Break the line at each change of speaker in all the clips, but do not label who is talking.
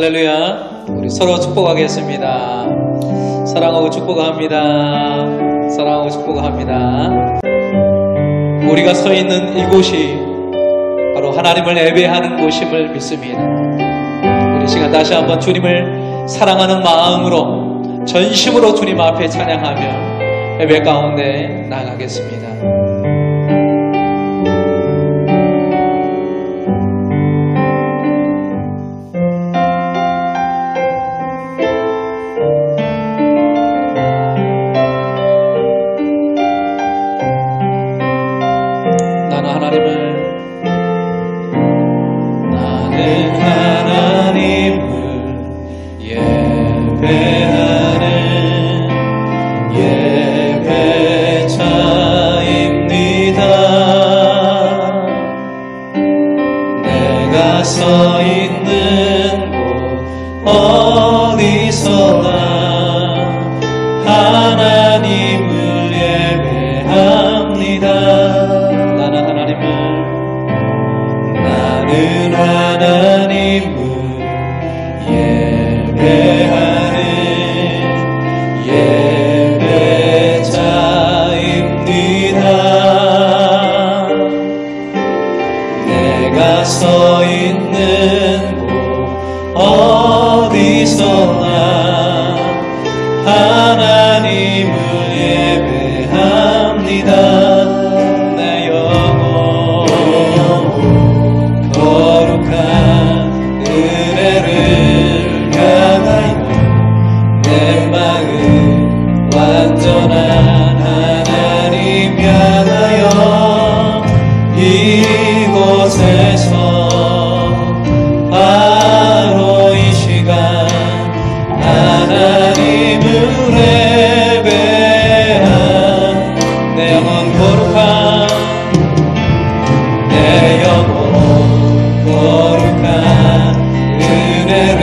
할렐루야. 우리 서로 축복하겠습니다. 사랑하고 축복합니다. 사랑하고 축복합니다. 우리가 서 있는 이곳이 바로 하나님을 예배하는 곳임을 믿습니다. 우리 시간 다시 한번 주님을 사랑하는 마음으로 전심으로 주님 앞에 찬양하며 예배 가운데 나아가겠습니다.
서 있는 곳 어디서나 하나님을 예배합니다. 나는 하나님을 예배하는 예배자입니다. 내가 서 있는 곳 어디서나 하나님을 예배합니다. 내 영혼 거룩한 은혜를 향하여 내 마음 완전한 하나님 향하여 이곳에서 바로 이 시간 하나님을 예배한 내 영혼 거룩한 은혜를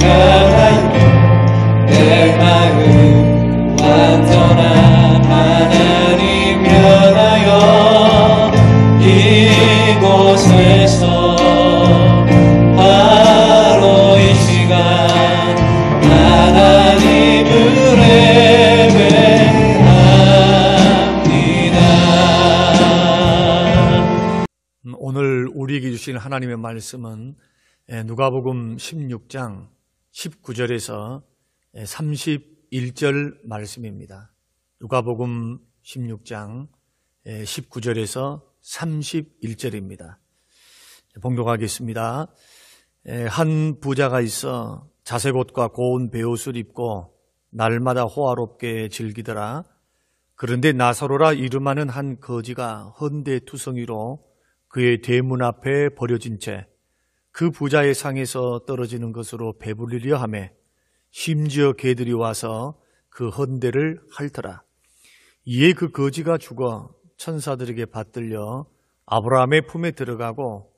향하여 내 마음 완전한 하나님 향하여 이곳에서 바로 이 시간 하나님을 예배합니다.
오늘 우리에게 주신 하나님의 말씀은 누가복음 16장 19절에서 31절 말씀입니다. 누가복음 16장 19절에서 31절입니다. 봉독하겠습니다. 한 부자가 있어 자색 옷과 고운 베옷을 입고 날마다 호화롭게 즐기더라. 그런데 나사로라 이름하는 한 거지가 헌데투성이로 그의 대문 앞에 버려진 채 그 부자의 상에서 떨어지는 것으로 배불리려 하매 심지어 개들이 와서 그 헌데를 핥더라. 이에 그 거지가 죽어 천사들에게 받들려 아브라함의 품에 들어가고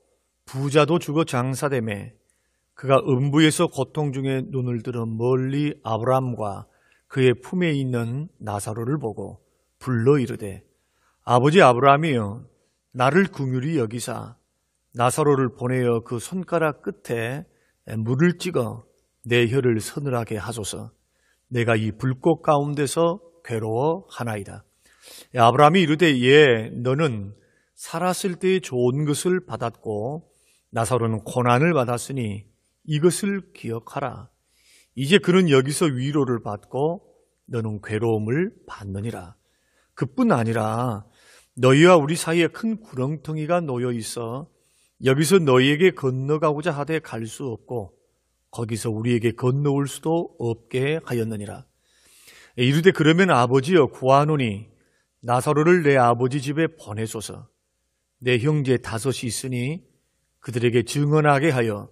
부자도 죽어 장사되매 그가 음부에서 고통 중에 눈을 들어 멀리 아브라함과 그의 품에 있는 나사로를 보고 불러 이르되 아버지 아브라함이여 나를 긍휼히 여기사 나사로를 보내어 그 손가락 끝에 물을 찍어 내 혀를 서늘하게 하소서. 내가 이 불꽃 가운데서 괴로워하나이다. 아브라함이 이르되 예 너는 살았을 때의 좋은 것을 받았고 나사로는 고난을 받았으니 이것을 기억하라. 이제 그는 여기서 위로를 받고 너는 괴로움을 받느니라. 그뿐 아니라 너희와 우리 사이에 큰 구렁텅이가 놓여 있어 여기서 너희에게 건너가고자 하되 갈 수 없고 거기서 우리에게 건너올 수도 없게 하였느니라. 이르되 그러면 아버지여 구하노니 나사로를 내 아버지 집에 보내소서. 내 형제 5이 있으니 그들에게 증언하게 하여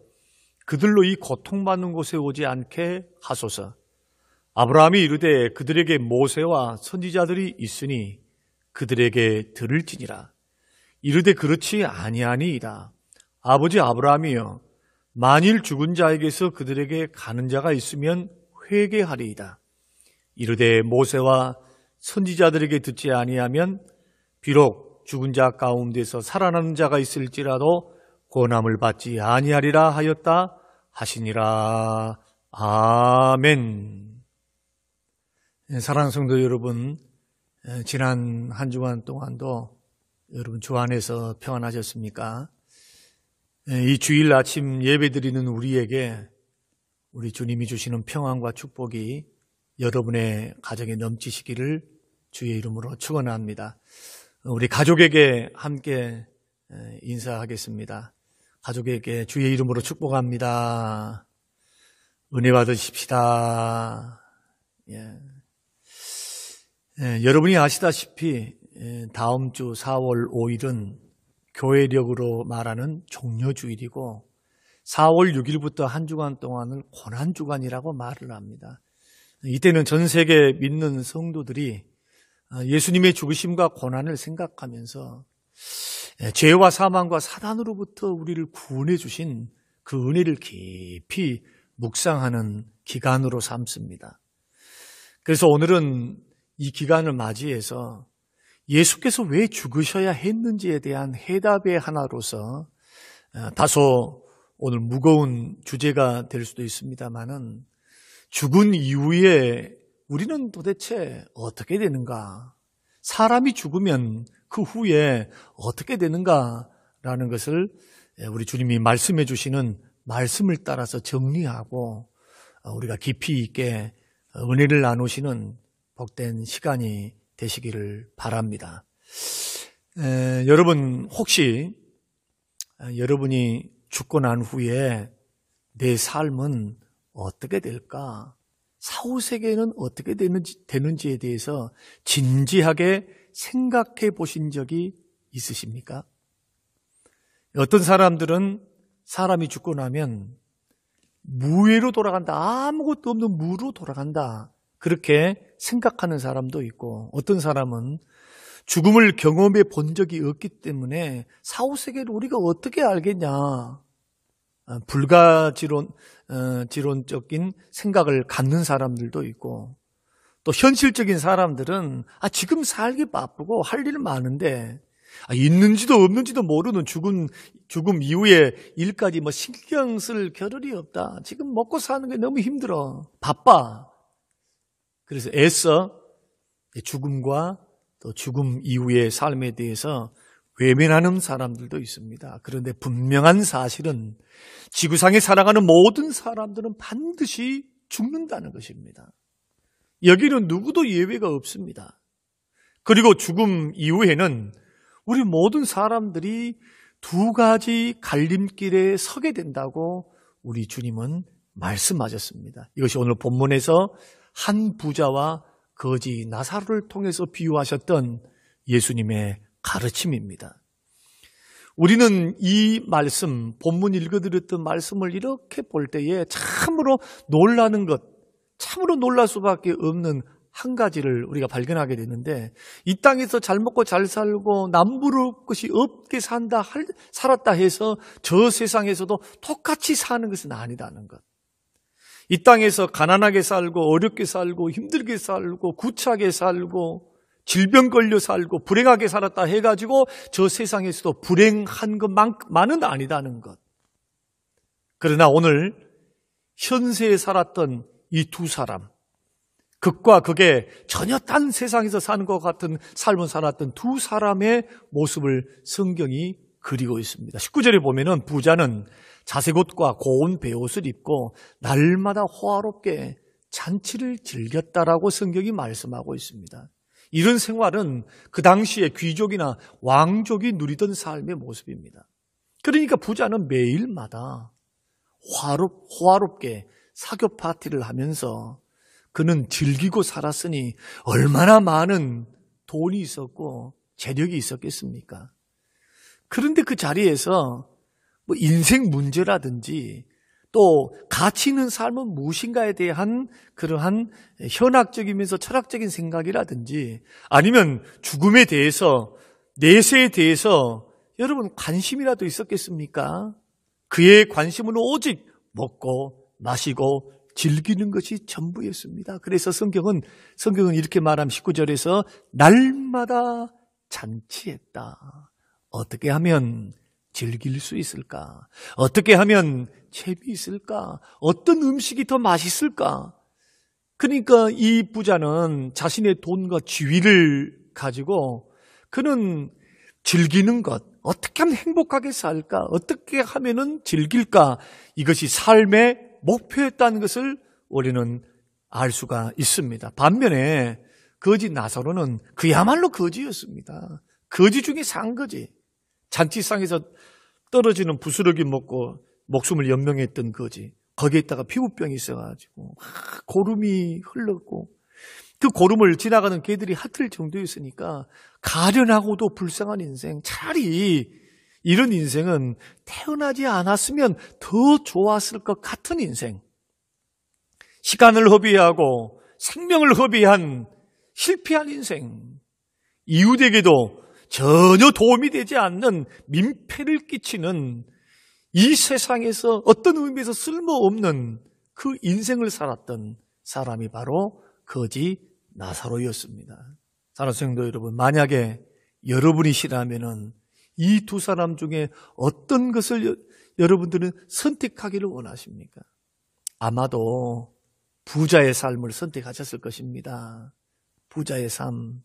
그들로 이 고통받는 곳에 오지 않게 하소서. 아브라함이 이르되 그들에게 모세와 선지자들이 있으니 그들에게 들을지니라. 이르되 그렇지 아니하니이다. 아버지 아브라함이여 만일 죽은 자에게서 그들에게 가는 자가 있으면 회개하리이다. 이르되 모세와 선지자들에게 듣지 아니하면 비록 죽은 자 가운데서 살아나는 자가 있을지라도 권함을 받지 아니하리라 하였다 하시니라. 아멘. 사랑하는 성도 여러분, 지난 한 주간 동안도 여러분 주 안에서 평안하셨습니까? 이 주일 아침 예배드리는 우리에게 우리 주님이 주시는 평안과 축복이 여러분의 가정에 넘치시기를 주의 이름으로 축원합니다. 우리 가족에게 함께 인사하겠습니다. 가족에게 주의 이름으로 축복합니다. 은혜 받으십시다. 여러분이 아시다시피 다음 주 4월 5일은 교회력으로 말하는 종려주일이고 4월 6일부터 한 주간 동안은 고난주간이라고 말을 합니다. 이때는 전 세계 믿는 성도들이 예수님의 죽으심과 고난을 생각하면서 죄와 사망과 사단으로부터 우리를 구원해 주신 그 은혜를 깊이 묵상하는 기간으로 삼습니다. 그래서 오늘은 이 기간을 맞이해서 예수께서 왜 죽으셔야 했는지에 대한 해답의 하나로서 다소 오늘 무거운 주제가 될 수도 있습니다만은 죽은 이후에 우리는 도대체 어떻게 되는가? 사람이 죽으면 그 후에 어떻게 되는가라는 것을 우리 주님이 말씀해 주시는 말씀을 따라서 정리하고 우리가 깊이 있게 은혜를 나누시는 복된 시간이 되시기를 바랍니다. 여러분 혹시 여러분이 죽고 난 후에 내 삶은 어떻게 될까? 사후세계는 어떻게 되는지에 대해서 진지하게 생각해 보신 적이 있으십니까? 어떤 사람들은 사람이 죽고 나면 무회로 돌아간다, 아무것도 없는 무로 돌아간다, 그렇게 생각하는 사람도 있고, 어떤 사람은 죽음을 경험해 본 적이 없기 때문에 사후세계를 우리가 어떻게 알겠냐, 지론적인 생각을 갖는 사람들도 있고, 또 현실적인 사람들은 지금 살기 바쁘고 할 일 많은데 있는지도 없는지도 모르는 죽음 이후의 일까지 신경 쓸 겨를이 없다. 지금 먹고 사는 게 너무 힘들어. 바빠. 그래서 애써 죽음과 또 죽음 이후의 삶에 대해서 외면하는 사람들도 있습니다. 그런데 분명한 사실은 지구상에 살아가는 모든 사람들은 반드시 죽는다는 것입니다. 여기는 누구도 예외가 없습니다. 그리고 죽음 이후에는 우리 모든 사람들이 두 가지 갈림길에 서게 된다고 우리 주님은 말씀하셨습니다. 이것이 오늘 본문에서 한 부자와 거지 나사로를 통해서 비유하셨던 예수님의 가르침입니다. 우리는 이 말씀, 본문 읽어드렸던 말씀을 이렇게 볼 때에 참으로 놀라는 것, 참으로 놀랄 수밖에 없는 한 가지를 우리가 발견하게 되는데, 이 땅에서 잘 먹고 잘 살고 남부를 것이 없게 살았다 해서 저 세상에서도 똑같이 사는 것은 아니다는 것. 이 땅에서 가난하게 살고 어렵게 살고 힘들게 살고 구차하게 살고 질병 걸려 살고 불행하게 살았다 해가지고 저 세상에서도 불행한 것만은 아니다는 것. 그러나 오늘 현세에 살았던 이 두 사람, 극과 극의 전혀 딴 세상에서 사는 것 같은 삶을 살았던 두 사람의 모습을 성경이 그리고 있습니다. 19절에 보면은 부자는 자색 옷과 고운 베옷을 입고 날마다 호화롭게 잔치를 즐겼다라고 성경이 말씀하고 있습니다. 이런 생활은 그 당시에 귀족이나 왕족이 누리던 삶의 모습입니다. 그러니까 부자는 매일마다 호화롭게 사교 파티를 하면서 그는 즐기고 살았으니 얼마나 많은 돈이 있었고 재력이 있었겠습니까? 그런데 그 자리에서 인생 문제라든지 또 가치 있는 삶은 무엇인가에 대한 그러한 현학적이면서 철학적인 생각이라든지 아니면 죽음에 대해서, 내세에 대해서 여러분 관심이라도 있었겠습니까? 그의 관심은 오직 먹고 마시고 즐기는 것이 전부였습니다. 그래서 성경은 이렇게 말하면 19절에서 날마다 잔치했다. 어떻게 하면 즐길 수 있을까? 어떻게 하면 재미있을까? 어떤 음식이 더 맛있을까? 그러니까 이 부자는 자신의 돈과 지위를 가지고 그는 즐기는 것, 어떻게 하면 행복하게 살까? 어떻게 하면은 즐길까? 이것이 삶의 목표였다는 것을 우리는 알 수가 있습니다. 반면에 거지 나사로는 그야말로 거지였습니다. 거지 중에 상거지. 잔치상에서 떨어지는 부스러기 먹고 목숨을 연명했던 거지. 거기에다가 피부병이 있어가지고 고름이 흘렀고 그 고름을 지나가는 개들이 핥을 정도였으니까 가련하고도 불쌍한 인생, 차라리 이런 인생은 태어나지 않았으면 더 좋았을 것 같은 인생. 시간을 허비하고 생명을 허비한 실패한 인생. 이웃에게도 전혀 도움이 되지 않는 민폐를 끼치는 이 세상에서 어떤 의미에서 쓸모없는 그 인생을 살았던 사람이 바로 거지 나사로였습니다. 사랑하는 성도 여러분, 만약에 여러분이시라면은 이 두 사람 중에 어떤 것을 여러분들은 선택하기를 원하십니까? 아마도 부자의 삶을 선택하셨을 것입니다. 부자의 삶.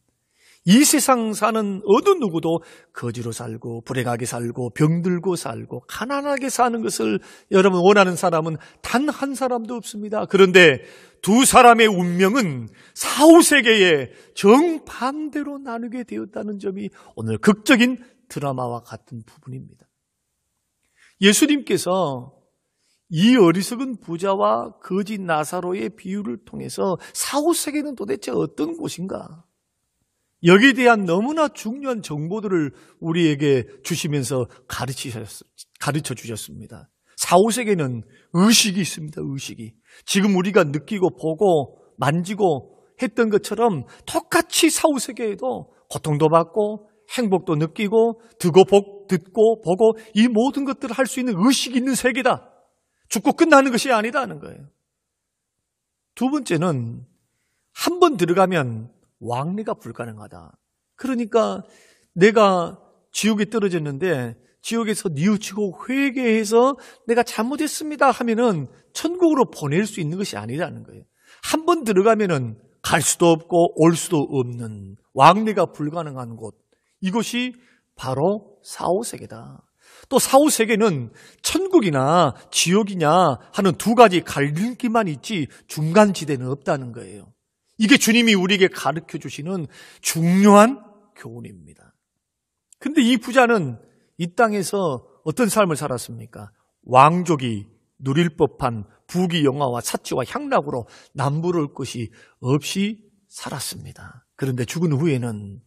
이 세상 사는 어느 누구도 거지로 살고 불행하게 살고 병들고 살고 가난하게 사는 것을 여러분 원하는 사람은 단 한 사람도 없습니다. 그런데 두 사람의 운명은 사후세계에 정반대로 나누게 되었다는 점이 오늘 극적인 드라마와 같은 부분입니다. 예수님께서 이 어리석은 부자와 거지 나사로의 비유를 통해서 사후세계는 도대체 어떤 곳인가? 여기에 대한 너무나 중요한 정보들을 우리에게 주시면서 가르쳐 주셨습니다. 사후세계는 의식이 있습니다. 의식이. 지금 우리가 느끼고 보고 만지고 했던 것처럼 똑같이 사후세계에도 고통도 받고 행복도 느끼고 듣고 보고 이 모든 것들을 할 수 있는 의식이 있는 세계다. 죽고 끝나는 것이 아니다는 거예요. 두 번째는 한 번 들어가면 왕래가 불가능하다. 그러니까 내가 지옥에 떨어졌는데 지옥에서 뉘우치고 회개해서 내가 잘못했습니다 하면은 천국으로 보낼 수 있는 것이 아니라는 거예요. 한 번 들어가면은 갈 수도 없고 올 수도 없는 왕래가 불가능한 곳. 이것이 바로 사후세계다. 또 사후세계는 천국이나 지옥이냐 하는 두 가지 갈림길만 있지 중간지대는 없다는 거예요. 이게 주님이 우리에게 가르쳐 주시는 중요한 교훈입니다. 근데 이 부자는 이 땅에서 어떤 삶을 살았습니까? 왕족이 누릴 법한 부귀 영화와 사치와 향락으로 남부를 것이 없이 살았습니다. 그런데 죽은 후에는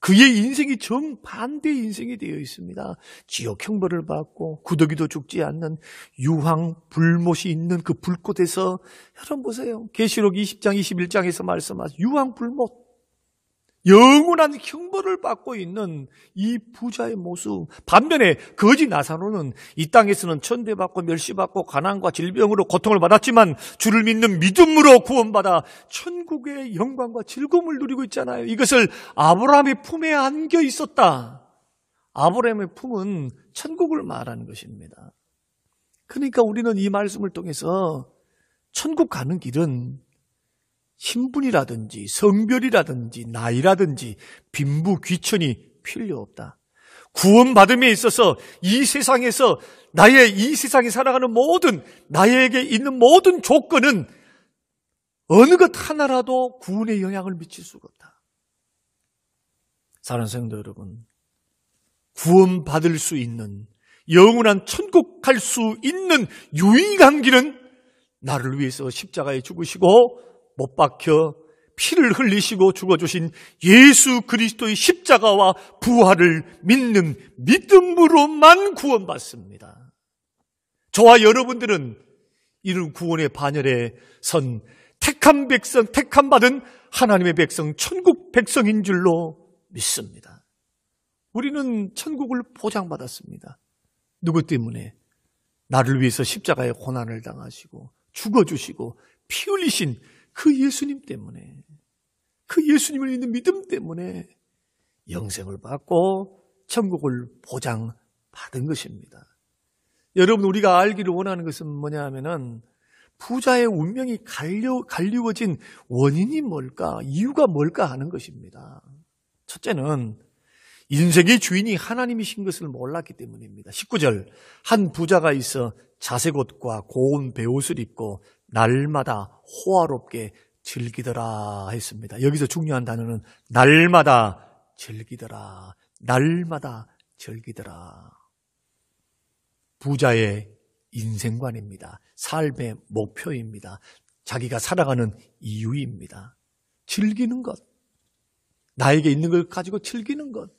그의 인생이 정반대의 인생이 되어 있습니다. 지옥 형벌을 받고 구더기도 죽지 않는 유황 불못이 있는 그 불꽃에서 여러분 보세요. 계시록 20장 21장에서 말씀하신 유황 불못 영원한 형벌을 받고 있는 이 부자의 모습. 반면에 거지 나사로는 이 땅에서는 천대받고 멸시받고 가난과 질병으로 고통을 받았지만 주를 믿는 믿음으로 구원받아 천국의 영광과 즐거움을 누리고 있잖아요. 이것을 아브라함의 품에 안겨 있었다. 아브라함의 품은 천국을 말하는 것입니다. 그러니까 우리는 이 말씀을 통해서 천국 가는 길은 신분이라든지 성별이라든지 나이라든지 빈부 귀천이 필요 없다. 구원받음에 있어서 이 세상에서 이 세상에 살아가는 모든 나에게 있는 모든 조건은 어느 것 하나라도 구원에 영향을 미칠 수가 없다. 사랑하는 성도 여러분, 구원받을 수 있는 영원한 천국 갈 수 있는 유일한 길은 나를 위해서 십자가에 죽으시고 못 박혀 피를 흘리시고 죽어주신 예수 그리스도의 십자가와 부활을 믿는 믿음으로만 구원받습니다. 저와 여러분들은 이런 구원의 반열에 선 택한 백성, 택함받은 하나님의 백성, 천국 백성인 줄로 믿습니다. 우리는 천국을 보장받았습니다. 누구 때문에? 나를 위해서 십자가의 고난을 당하시고 죽어주시고 피 흘리신 그 예수님 때문에, 그 예수님을 믿는 믿음 때문에 영생을 받고 천국을 받은 것입니다. 여러분, 우리가 알기를 원하는 것은 뭐냐 하면은 부자의 운명이 갈리워진 원인이 뭘까, 이유가 뭘까 하는 것입니다. 첫째는 인생의 주인이 하나님이신 것을 몰랐기 때문입니다. 19절, 한 부자가 있어 자색옷과 고운 베옷을 입고 날마다 호화롭게 즐기더라 했습니다. 여기서 중요한 단어는 날마다 즐기더라, 날마다 즐기더라. 부자의 인생관입니다. 삶의 목표입니다. 자기가 살아가는 이유입니다. 즐기는 것, 나에게 있는 걸 가지고 즐기는 것.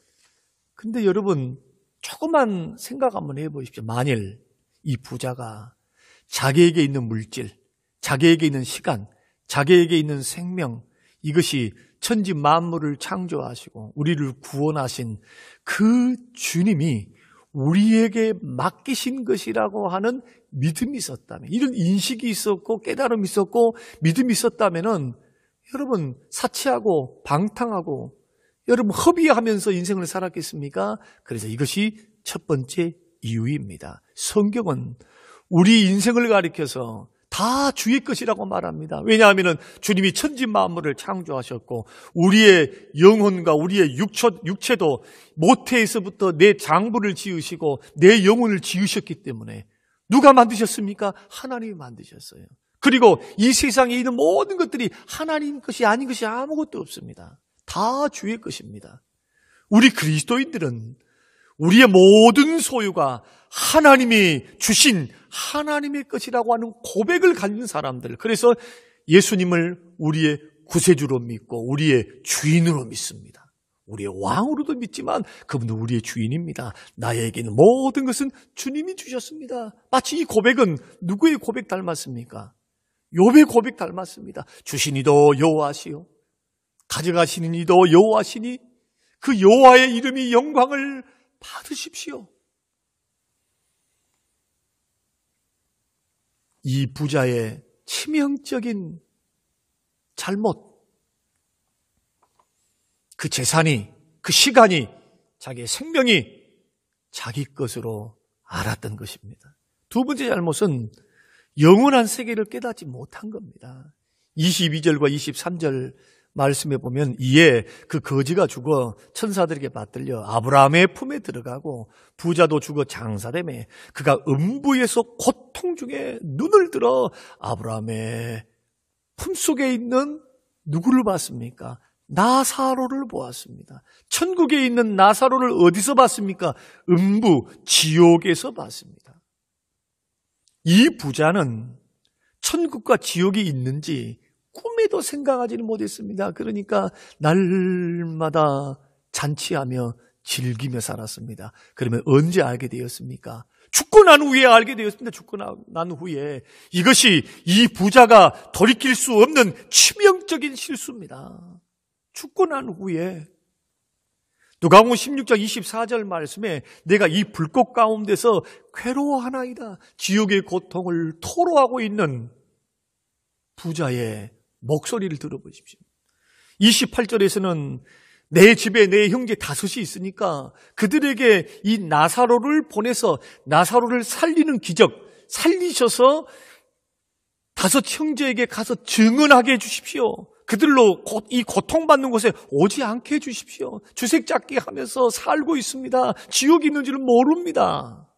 근데 여러분, 조금만 생각 한번 해보십시오. 만일 이 부자가 자기에게 있는 물질, 자기에게 있는 시간, 자기에게 있는 생명, 이것이 천지 만물을 창조하시고 우리를 구원하신 그 주님이 우리에게 맡기신 것이라고 하는 믿음이 있었다면, 이런 인식이 있었고 깨달음이 있었고 믿음이 있었다면은 여러분, 사치하고 방탕하고 여러분 허비하면서 인생을 살았겠습니까? 그래서 이것이 첫 번째 이유입니다. 성경은 우리 인생을 가리켜서 다 주의 것이라고 말합니다. 왜냐하면 주님이 천지 만물을 창조하셨고 우리의 영혼과 우리의 육체도 모태에서부터 내 장부를 지으시고 내 영혼을 지으셨기 때문에 누가 만드셨습니까? 하나님이 만드셨어요. 그리고 이 세상에 있는 모든 것들이 하나님 것이 아닌 것이 아무것도 없습니다. 다 주의 것입니다. 우리 그리스도인들은 우리의 모든 소유가 하나님이 주신 하나님의 것이라고 하는 고백을 가진 사람들, 그래서 예수님을 우리의 구세주로 믿고 우리의 주인으로 믿습니다. 우리의 왕으로도 믿지만 그분도 우리의 주인입니다. 나에게는 모든 것은 주님이 주셨습니다. 마치 이 고백은 누구의 고백 닮았습니까? 욥의 고백 닮았습니다. 주시니도 여호와시요 가져가시니도 여호와시니 그 여호와의 이름이 영광을 받으십시오. 이 부자의 치명적인 잘못, 그 재산이, 그 시간이, 자기의 생명이 자기 것으로 알았던 것입니다. 두 번째 잘못은 영원한 세계를 깨닫지 못한 겁니다. 22절과 23절 말씀해 보면 이에 그 거지가 죽어 천사들에게 받들려 아브라함의 품에 들어가고 부자도 죽어 장사되매 그가 음부에서 고통 중에 눈을 들어 아브라함의 품속에 있는 누구를 봤습니까? 나사로를 보았습니다. 천국에 있는 나사로를 어디서 봤습니까? 음부, 지옥에서 봤습니다. 이 부자는 천국과 지옥이 있는지 꿈에도 생각하지는 못했습니다. 그러니까 날마다 잔치하며 즐기며 살았습니다. 그러면 언제 알게 되었습니까? 죽고 난 후에 알게 되었습니다. 죽고 난 후에. 이것이 이 부자가 돌이킬 수 없는 치명적인 실수입니다. 죽고 난 후에. 누가복음 16장 24절 말씀에 내가 이 불꽃 가운데서 괴로워하나이다. 지옥의 고통을 토로하고 있는 부자의 목소리를 들어보십시오. 28절에서는 내 집에 내 형제 5이 있으니까 그들에게 이 나사로를 보내서 나사로를 살리는 기적, 살리셔서 5 형제에게 가서 증언하게 해주십시오. 그들로 이 고통받는 곳에 오지 않게 해주십시오. 주색잡기 하면서 살고 있습니다. 지옥이 있는지를 모릅니다.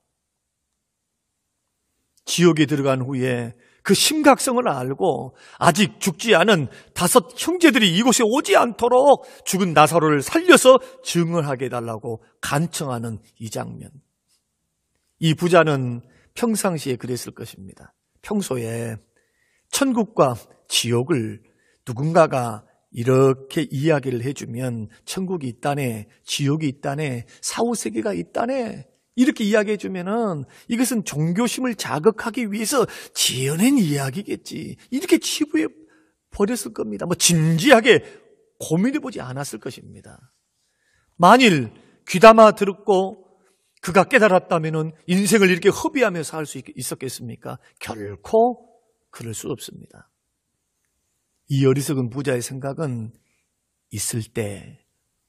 지옥에 들어간 후에 그 심각성을 알고 아직 죽지 않은 5 형제들이 이곳에 오지 않도록 죽은 나사로를 살려서 증언하게 해달라고 간청하는 이 장면. 이 부자는 평상시에 그랬을 것입니다. 평소에 천국과 지옥을 누군가가 이렇게 이야기를 해주면 천국이 있다네, 지옥이 있다네, 사후세계가 있다네 이렇게 이야기해 주면은 이것은 종교심을 자극하기 위해서 지어낸 이야기겠지. 이렇게 치부해 버렸을 겁니다. 진지하게 고민해 보지 않았을 것입니다. 만일 귀담아 들었고 그가 깨달았다면은 인생을 이렇게 허비하며 살 수 있었겠습니까? 결코 그럴 수 없습니다. 이 어리석은 부자의 생각은 있을 때,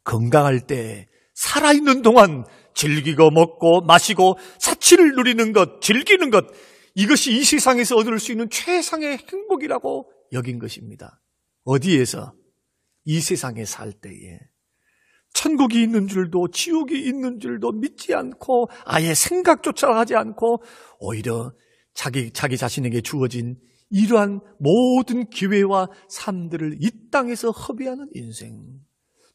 건강할 때, 살아있는 동안 즐기고 먹고 마시고 사치를 누리는 것, 즐기는 것, 이것이 이 세상에서 얻을 수 있는 최상의 행복이라고 여긴 것입니다. 어디에서? 이 세상에 살 때에. 천국이 있는 줄도 지옥이 있는 줄도 믿지 않고 아예 생각조차 하지 않고 오히려 자기 자신에게 주어진 이러한 모든 기회와 삶들을 이 땅에서 허비하는 인생.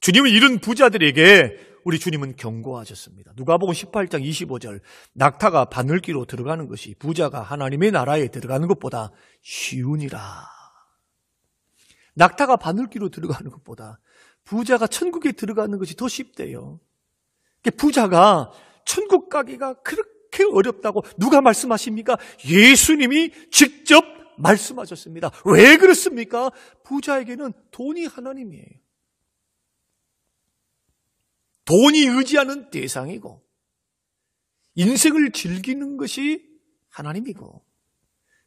주님은 이런 부자들에게 우리 주님은 경고하셨습니다. 누가복음 18장 25절, 낙타가 바늘기로 들어가는 것이 부자가 하나님의 나라에 들어가는 것보다 쉬우니라. 낙타가 바늘기로 들어가는 것보다 부자가 천국에 들어가는 것이 더 쉽대요. 부자가 천국 가기가 그렇게 어렵다고 누가 말씀하십니까? 예수님이 직접 말씀하셨습니다. 왜 그렇습니까? 부자에게는 돈이 하나님이에요. 돈이 의지하는 대상이고 인생을 즐기는 것이 하나님이고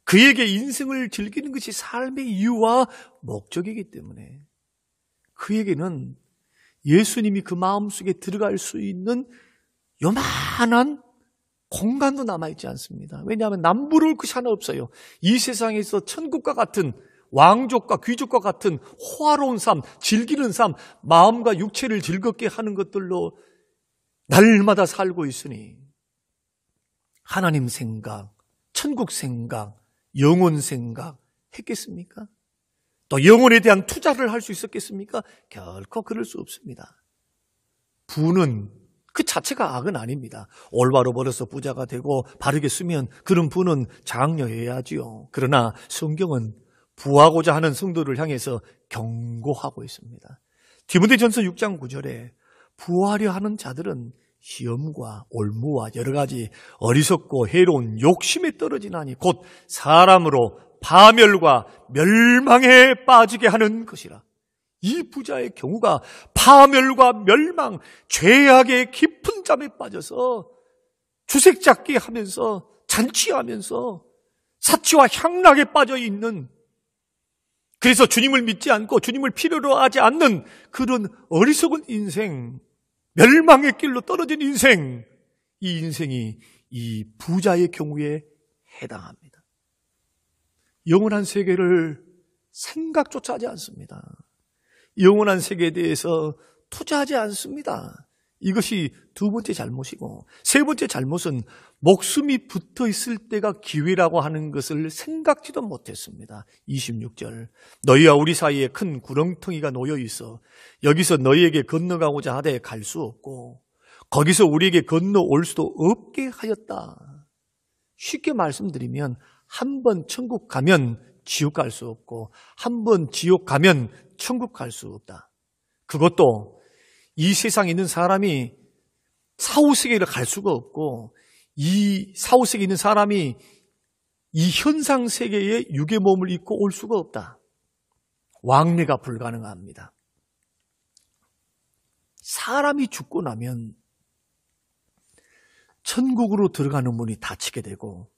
그에게 인생을 즐기는 것이 삶의 이유와 목적이기 때문에 그에게는 예수님이 그 마음속에 들어갈 수 있는 요만한 공간도 남아있지 않습니다. 왜냐하면 남부러울 것이 하나 없어요. 이 세상에서 천국과 같은 왕족과 귀족과 같은 호화로운 삶, 즐기는 삶, 마음과 육체를 즐겁게 하는 것들로 날마다 살고 있으니 하나님 생각, 천국 생각, 영혼 생각 했겠습니까? 또 영혼에 대한 투자를 할 수 있었겠습니까? 결코 그럴 수 없습니다. 부는 그 자체가 악은 아닙니다. 올바로 벌어서 부자가 되고 바르게 쓰면 그런 부는 장려해야지요. 그러나 성경은 부하고자 하는 성도를 향해서 경고하고 있습니다. 디모데전서 6장 9절에 부하려 하는 자들은 시험과 올무와 여러 가지 어리석고 해로운 욕심에 떨어지나니 곧 사람으로 파멸과 멸망에 빠지게 하는 것이라. 이 부자의 경우가 파멸과 멸망, 죄악의 깊은 잠에 빠져서 주색잡기 하면서 잔치하면서 사치와 향락에 빠져 있는, 그래서 주님을 믿지 않고 주님을 필요로 하지 않는 그런 어리석은 인생, 멸망의 길로 떨어진 인생, 이 인생이 이 부자의 경우에 해당합니다. 영원한 세계를 생각조차 하지 않습니다. 영원한 세계에 대해서 투자하지 않습니다. 이것이 두 번째 잘못이고, 세 번째 잘못은 목숨이 붙어 있을 때가 기회라고 하는 것을 생각지도 못했습니다. 26절, 너희와 우리 사이에 큰 구렁텅이가 놓여 있어 여기서 너희에게 건너가고자 하되 갈 수 없고 거기서 우리에게 건너올 수도 없게 하였다. 쉽게 말씀드리면 한 번 천국 가면 지옥 갈 수 없고 한 번 지옥 가면 천국 갈 수 없다. 그것도 이 세상에 있는 사람이 사후세계를 갈 수가 없고 이 사후세계에 있는 사람이 이 현상세계에 육의 몸을 입고 올 수가 없다. 왕래가 불가능합니다. 사람이 죽고 나면 천국으로 들어가는 문이 닫히게 되고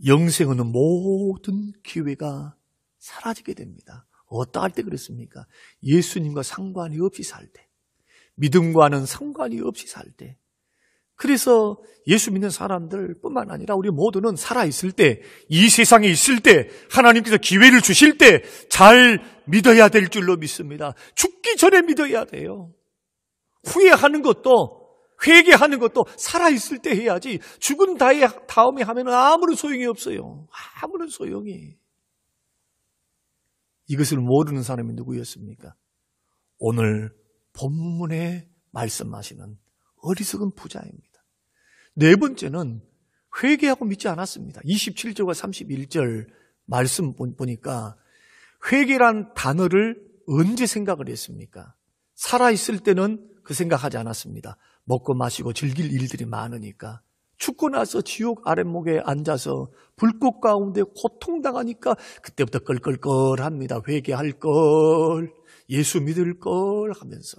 영생은 모든 기회가 사라지게 됩니다. 어떠할 때 그렇습니까? 예수님과 상관이 없이 살 때, 믿음과는 상관이 없이 살 때. 그래서 예수 믿는 사람들 뿐만 아니라 우리 모두는 살아있을 때, 이 세상에 있을 때, 하나님께서 기회를 주실 때 잘 믿어야 될 줄로 믿습니다. 죽기 전에 믿어야 돼요. 후회하는 것도, 회개하는 것도 살아있을 때 해야지 죽은 다음에 하면 아무런 소용이 없어요. 아무런 소용이. 이것을 모르는 사람이 누구였습니까? 오늘 본문에 말씀하시는 어리석은 부자입니다. 네 번째는 회개하고 믿지 않았습니다. 27절과 31절 말씀 보니까 회개란 단어를 언제 생각을 했습니까? 살아있을 때는 그 생각하지 않았습니다. 먹고 마시고 즐길 일들이 많으니까. 죽고 나서 지옥 아랫목에 앉아서 불꽃 가운데 고통당하니까 그때부터 껄껄껄합니다. 회개할 걸, 예수 믿을 걸 하면서.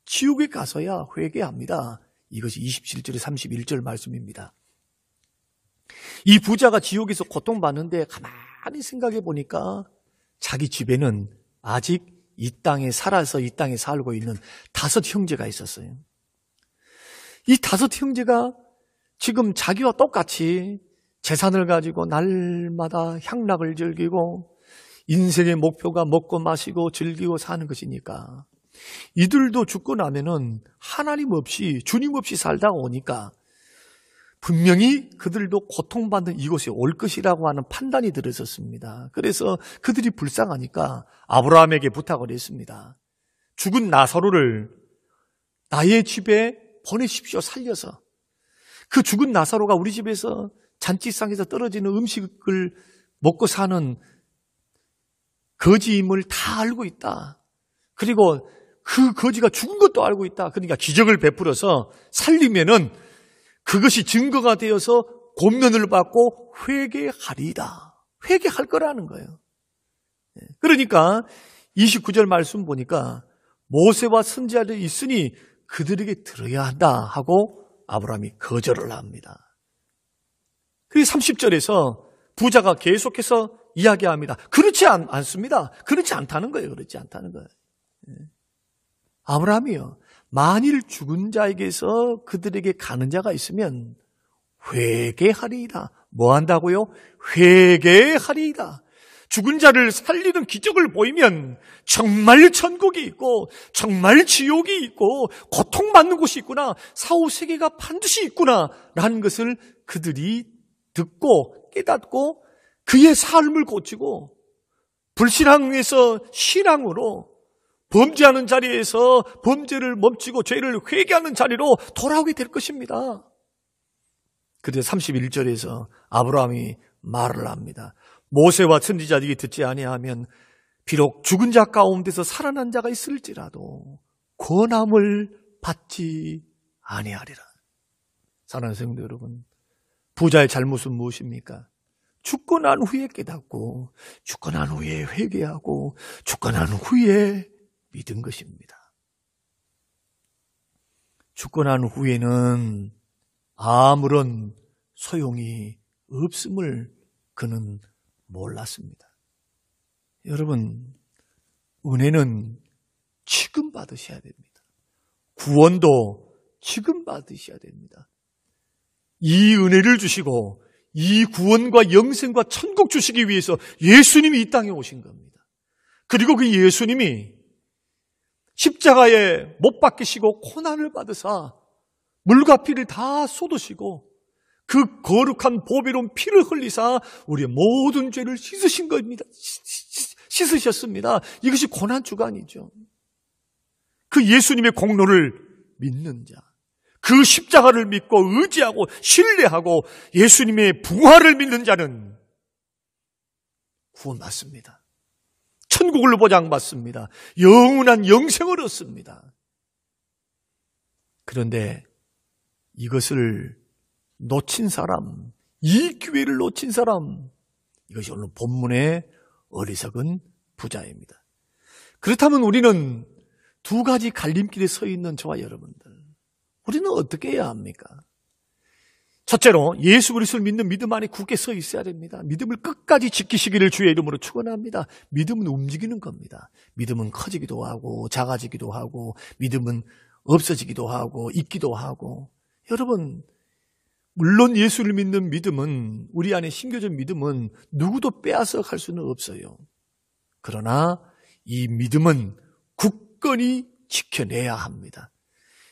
지옥에 가서야 회개합니다. 이것이 27절에 31절 말씀입니다. 이 부자가 지옥에서 고통받는데 가만히 생각해 보니까 자기 집에는 아직 이 땅에 살아서 이 땅에 살고 있는 5 형제가 있었어요. 이 5 형제가 지금 자기와 똑같이 재산을 가지고 날마다 향락을 즐기고 인생의 목표가 먹고 마시고 즐기고 사는 것이니까 이들도 죽고 나면은 하나님 없이 주님 없이 살다가 오니까 분명히 그들도 고통받는 이곳에 올 것이라고 하는 판단이 들었었습니다. 그래서 그들이 불쌍하니까 아브라함에게 부탁을 했습니다. 죽은 나사로를 나의 집에 보내십시오. 살려서. 그 죽은 나사로가 우리 집에서 잔치상에서 떨어지는 음식을 먹고 사는 거지임을 다 알고 있다. 그리고 그 거지가 죽은 것도 알고 있다. 그러니까 기적을 베풀어서 살리면은 그것이 증거가 되어서 권면을 받고 회개하리이다. 회개할 거라는 거예요. 그러니까 29절 말씀 보니까 모세와 선지자들이 있으니 그들에게 들어야 한다 하고 아브라함이 거절을 합니다. 그리고 30절에서 부자가 계속해서 이야기합니다. 그렇지 않습니다. 그렇지 않다는 거예요. 그렇지 않다는 거예요. 아브라함이요. 만일 죽은 자에게서 그들에게 가는 자가 있으면 회개하리이다. 뭐 한다고요? 회개하리이다. 죽은 자를 살리는 기적을 보이면 정말 천국이 있고 정말 지옥이 있고 고통받는 곳이 있구나. 사후세계가 반드시 있구나 라는 것을 그들이 듣고 깨닫고 그의 삶을 고치고 불신앙에서 신앙으로 범죄하는 자리에서 범죄를 멈추고 죄를 회개하는 자리로 돌아오게 될 것입니다. 그래서 31절에서 아브라함이 말을 합니다. 모세와 선지자들이 듣지 아니하면 비록 죽은 자 가운데서 살아난 자가 있을지라도 권함을 받지 아니하리라. 사랑하는 성도 여러분, 부자의 잘못은 무엇입니까? 죽고 난 후에 깨닫고 죽고 난 후에 회개하고 죽고 난 후에 믿은 것입니다. 죽고 난 후에는 아무런 소용이 없음을 그는 몰랐습니다. 여러분, 은혜는 지금 받으셔야 됩니다. 구원도 지금 받으셔야 됩니다. 이 은혜를 주시고 이 구원과 영생과 천국 주시기 위해서 예수님이 이 땅에 오신 겁니다. 그리고 그 예수님이 십자가에 못 박히시고 고난을 받으사 물과 피를 다 쏟으시고 그 거룩한 보배로운 피를 흘리사 우리의 모든 죄를 씻으신 겁니다. 씻으셨습니다. 이것이 고난주간이죠. 그 예수님의 공로를 믿는 자, 그 십자가를 믿고 의지하고 신뢰하고 예수님의 부활을 믿는 자는 구원받습니다. 천국을 보장받습니다. 영원한 영생을 얻습니다. 그런데 이것을 놓친 사람, 이 기회를 놓친 사람, 이것이 오늘 본문의 어리석은 부자입니다. 그렇다면 우리는 두 가지 갈림길에 서 있는 저와 여러분들, 우리는 어떻게 해야 합니까? 첫째로 예수 그리스도를 믿는 믿음 안에 굳게 서 있어야 됩니다. 믿음을 끝까지 지키시기를 주의 이름으로 축원합니다. 믿음은 움직이는 겁니다. 믿음은 커지기도 하고 작아지기도 하고 믿음은 없어지기도 하고 있기도 하고. 여러분, 물론 예수를 믿는 믿음은, 우리 안에 심겨진 믿음은 누구도 빼앗아 갈 수는 없어요. 그러나 이 믿음은 굳건히 지켜내야 합니다.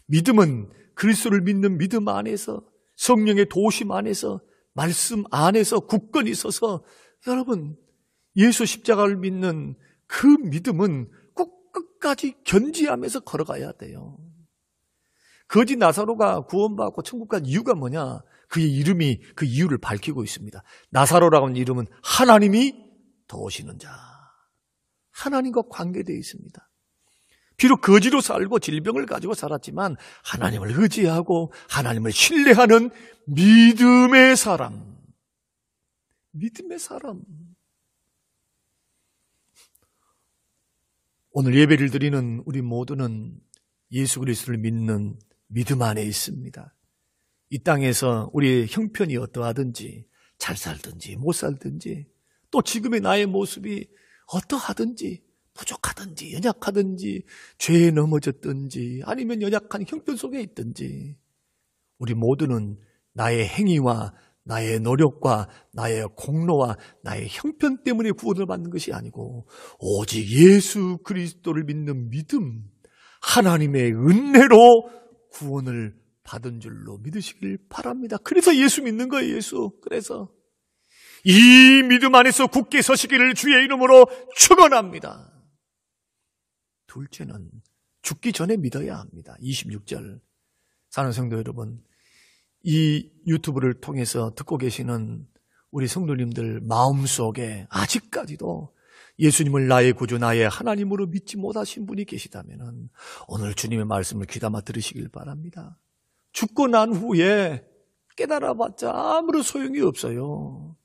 믿음은 그리스도를 믿는 믿음 안에서, 성령의 도우심 안에서, 말씀 안에서 굳건히 서서, 여러분, 예수 십자가를 믿는 그 믿음은 꼭 끝까지 견지하면서 걸어가야 돼요. 거지 나사로가 구원받고 천국 간 이유가 뭐냐? 그의 이름이 그 이유를 밝히고 있습니다. 나사로라고 하는 이름은 하나님이 도우시는 자, 하나님과 관계되어 있습니다. 비록 거지로 살고 질병을 가지고 살았지만 하나님을 의지하고 하나님을 신뢰하는 믿음의 사람. 믿음의 사람. 오늘 예배를 드리는 우리 모두는 예수 그리스도를 믿는 믿음 안에 있습니다. 이 땅에서 우리의 형편이 어떠하든지, 잘 살든지 못 살든지, 또 지금의 나의 모습이 어떠하든지, 부족하든지 연약하든지 죄에 넘어졌든지 아니면 연약한 형편 속에 있든지, 우리 모두는 나의 행위와 나의 노력과 나의 공로와 나의 형편 때문에 구원을 받는 것이 아니고 오직 예수 그리스도를 믿는 믿음, 하나님의 은혜로 구원을 받은 줄로 믿으시길 바랍니다. 그래서 예수 믿는 거예요. 예수. 그래서 이 믿음 안에서 굳게 서시기를 주의 이름으로 축원합니다. 둘째는 죽기 전에 믿어야 합니다. 26절. 사랑하는 성도 여러분, 이 유튜브를 통해서 듣고 계시는 우리 성도님들 마음속에 아직까지도 예수님을 나의 구주, 나의 하나님으로 믿지 못하신 분이 계시다면 오늘 주님의 말씀을 귀담아 들으시길 바랍니다. 죽고 난 후에 깨달아봤자 아무런 소용이 없어요.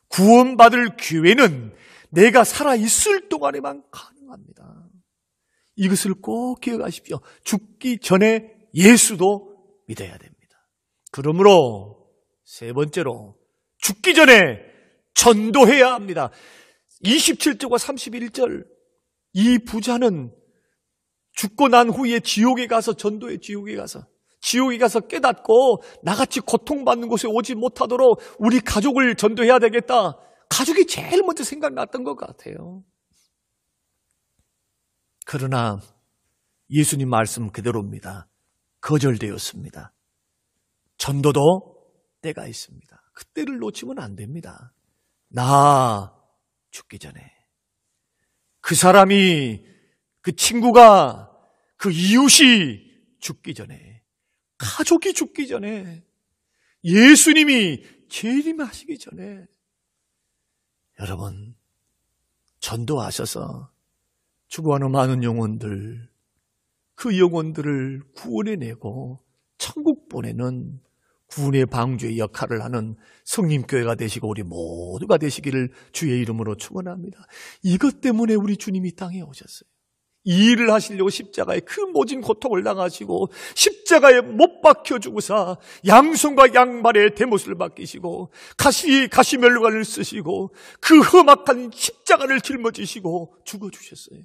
구원받을 기회는 내가 살아있을 동안에만 가능합니다. 이것을 꼭 기억하십시오. 죽기 전에 예수도 믿어야 됩니다. 그러므로 세 번째로 죽기 전에 전도해야 합니다. 27절과 31절, 이 부자는 죽고 난 후에 지옥에 가서 전도해. 지옥에 가서 깨닫고 나같이 고통받는 곳에 오지 못하도록 우리 가족을 전도해야 되겠다. 가족이 제일 먼저 생각났던 것 같아요. 그러나 예수님 말씀 그대로입니다. 거절되었습니다. 전도도 때가 있습니다. 그때를 놓치면 안 됩니다. 나 죽기 전에 그 사람이, 그 친구가, 그 이웃이 죽기 전에, 가족이 죽기 전에, 예수님이 재림하시기 전에 여러분 전도하셔서 죽어가는 많은 영혼들, 그 영혼들을 구원해내고 천국 보내는 구원의 방주의 역할을 하는 성림교회가 되시고 우리 모두가 되시기를 주의 이름으로 축원합니다. 이것 때문에 우리 주님이 땅에 오셨어요. 이 일을 하시려고 십자가에 그 모진 고통을 당하시고 십자가에 못 박혀 죽으사 양손과 양발에 대못을 맡기시고 가시면류관을 쓰시고 그 험악한 십자가를 짊어지시고 죽어주셨어요.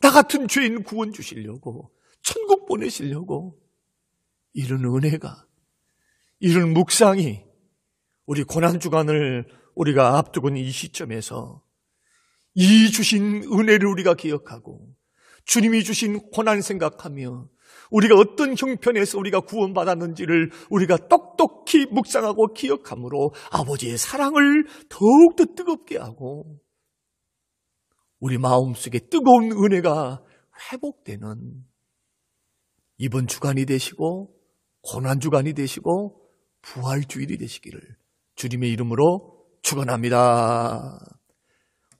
나 같은 죄인 구원 주시려고, 천국 보내시려고. 이런 은혜가, 이런 묵상이 우리 고난주간을 우리가 앞두고는 이 시점에서 이 주신 은혜를 우리가 기억하고 주님이 주신 고난 생각하며 우리가 어떤 형편에서 우리가 구원받았는지를 우리가 똑똑히 묵상하고 기억함으로 아버지의 사랑을 더욱더 뜨겁게 하고 우리 마음속에 뜨거운 은혜가 회복되는 이번 주간이 되시고 고난주간이 되시고 부활주일이 되시기를 주님의 이름으로 축원합니다.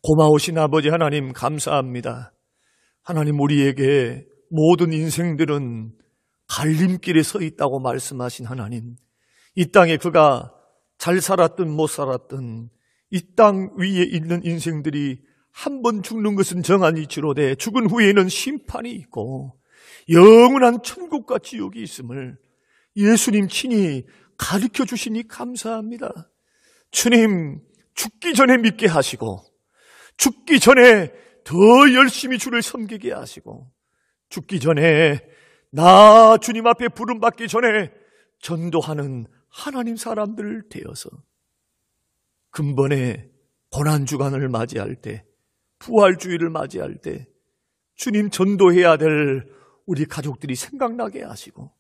고마우신 아버지 하나님 감사합니다. 하나님, 우리에게 모든 인생들은 갈림길에 서 있다고 말씀하신 하나님, 이 땅에 그가 잘 살았든 못 살았든 이 땅 위에 있는 인생들이 한 번 죽는 것은 정한 이치로 돼 죽은 후에는 심판이 있고 영원한 천국과 지옥이 있음을 예수님 친히 가르쳐 주시니 감사합니다. 주님, 죽기 전에 믿게 하시고 죽기 전에 더 열심히 주를 섬기게 하시고 죽기 전에 나 주님 앞에 부름받기 전에 전도하는 하나님 사람들 되어서 근본에 고난주간을 맞이할 때, 부활주의를 맞이할 때 주님 전도해야 될 우리 가족들이 생각나게 하시고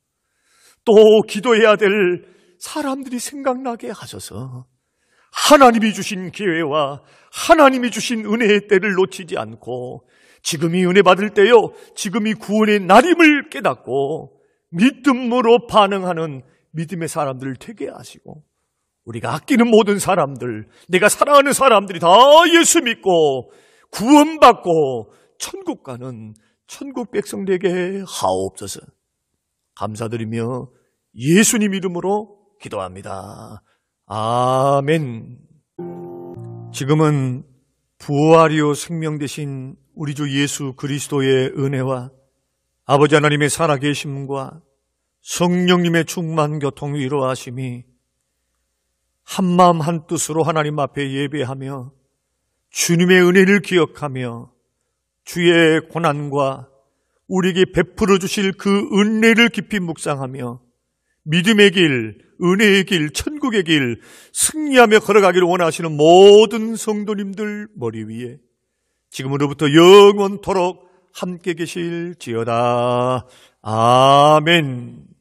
또 기도해야 될 사람들이 생각나게 하셔서 하나님이 주신 기회와 하나님이 주신 은혜의 때를 놓치지 않고 지금이 은혜 받을 때요, 지금이 구원의 날임을 깨닫고 믿음으로 반응하는 믿음의 사람들을 되게 하시고 우리가 아끼는 모든 사람들, 내가 사랑하는 사람들이 다 예수 믿고 구원받고 천국 가는 천국 백성 되게 하옵소서. 감사드리며 예수님 이름으로 기도합니다. 아멘. 지금은 부활이요 생명 되신 우리 주 예수 그리스도의 은혜와 아버지 하나님의 살아계심과 성령님의 충만 교통 위로하심이 한마음 한뜻으로 하나님 앞에 예배하며 주님의 은혜를 기억하며 주의 고난과 우리에게 베풀어 주실 그 은혜를 깊이 묵상하며 믿음의 길, 은혜의 길, 천국의 길 승리하며 걸어가기를 원하시는 모든 성도님들 머리 위에 지금으로부터 영원토록 함께 계실지어다. 아멘.